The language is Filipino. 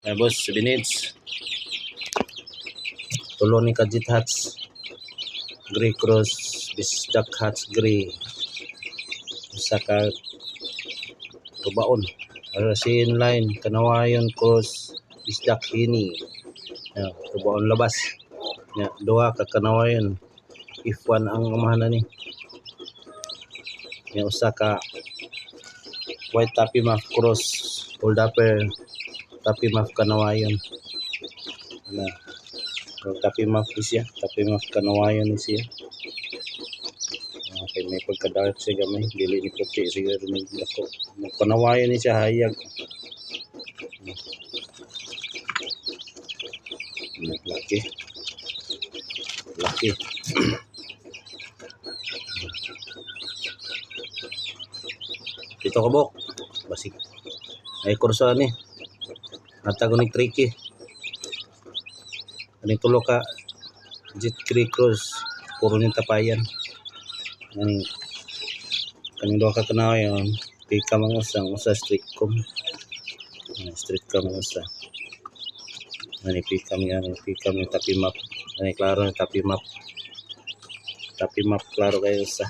Ay boss, 7 minutes. Tulo ni Kajit Hats. Gray Cross, Bisdak Hats Gray. Saka Tubaon. Arasin Line, Kanawayon Cross, Bisdak Hini. Tubaon labas. Dua ka Kanawayon. If 1 ang umahan na ni. Usa ka White Tapi Maf Cross, Old Upper Tapi Maf Kanawayon. Tapi Maf siya, Tapi Maf Kanawayon siya. Okay, may pagka-dark siya gamay, dili ni puti siguro ni dako. Kanawayon ni siya hayag. Laki. Laki. Dito ka bok. Basig. Ay kursa ni. Atago ni tricky. Ani tulo ka Jet Creek Cross, puro ni tapayan. Kaning duha ka Kanawayon, pika mang usa street com. Street com usa. Ani pika mi Tapi Map. Ani klaro ni Tapi Map. Tapi Map klaro kayo usa.